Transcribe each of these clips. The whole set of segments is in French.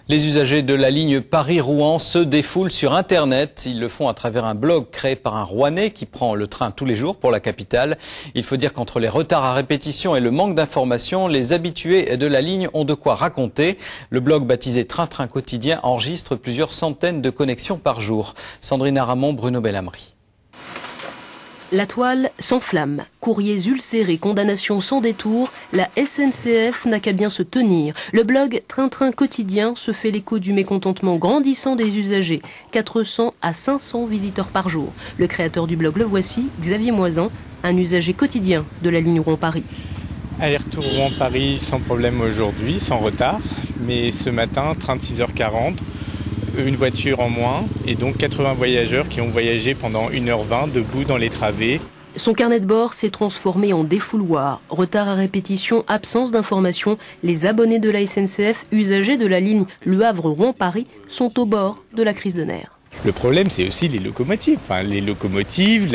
Les usagers de la ligne Paris-Rouen se défoulent sur Internet. Ils le font à travers un blog créé par un Rouennais qui prend le train tous les jours pour la capitale. Il faut dire qu'entre les retards à répétition et le manque d'informations, les habitués de la ligne ont de quoi raconter. Le blog baptisé Train-Train Quotidien enregistre plusieurs centaines de connexions par jour. Sandrine Aramon, Bruno Bellamri. La toile s'enflamme. Courriers ulcérés, condamnations sans détour, la SNCF n'a qu'à bien se tenir. Le blog Train-Train Quotidien se fait l'écho du mécontentement grandissant des usagers. 400 à 500 visiteurs par jour. Le créateur du blog Le Voici, Xavier Moisan, un usager quotidien de la ligne Rouen-Paris. Aller-retour Rouen-Paris sans problème aujourd'hui, sans retard. Mais ce matin, train de 6h40. Une voiture en moins et donc 80 voyageurs qui ont voyagé pendant 1h20 debout dans les travées. Son carnet de bord s'est transformé en défouloir. Retard à répétition, absence d'information. Les abonnés de la SNCF, usagers de la ligne Le Havre-Rouen-Paris, sont au bord de la crise de nerfs. Le problème, c'est aussi les locomotives. Les locomotives,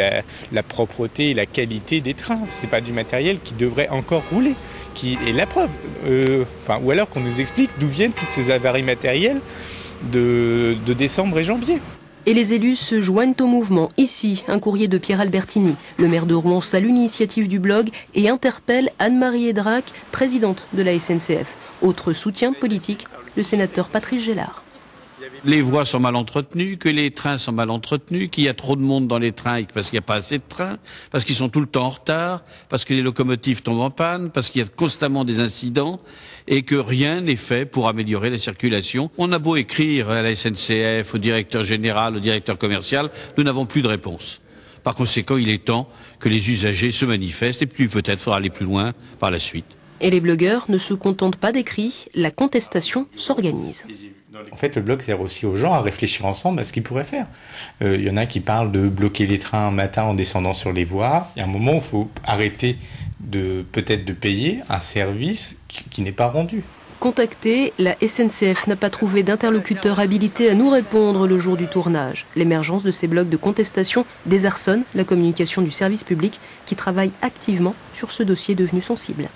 la propreté et la qualité des trains. C'est pas du matériel qui devrait encore rouler. Qui est la preuve. Ou alors qu'on nous explique d'où viennent toutes ces avaries matérielles de décembre et janvier. Et les élus se joignent au mouvement. Ici, un courrier de Pierre Albertini. Le maire de Rouen salue l'initiative du blog et interpelle Anne-Marie Edrac, présidente de la SNCF. Autre soutien politique, le sénateur Patrice Gélard. Les voies sont mal entretenues, que les trains sont mal entretenus, qu'il y a trop de monde dans les trains parce qu'il n'y a pas assez de trains, parce qu'ils sont tout le temps en retard, parce que les locomotives tombent en panne, parce qu'il y a constamment des incidents et que rien n'est fait pour améliorer la circulation. On a beau écrire à la SNCF, au directeur général, au directeur commercial, nous n'avons plus de réponse. Par conséquent, il est temps que les usagers se manifestent et puis peut-être faudra aller plus loin par la suite. Et les blogueurs ne se contentent pas d'écrits, la contestation s'organise. En fait, le blog sert aussi aux gens à réfléchir ensemble à ce qu'ils pourraient faire. Il y en a qui parlent de bloquer les trains un matin en descendant sur les voies. Il y a un moment où il faut arrêter peut-être de payer un service qui n'est pas rendu. Contactée, la SNCF n'a pas trouvé d'interlocuteur habilité à nous répondre le jour du tournage. L'émergence de ces blogs de contestation désarçonne la communication du service public qui travaille activement sur ce dossier devenu sensible.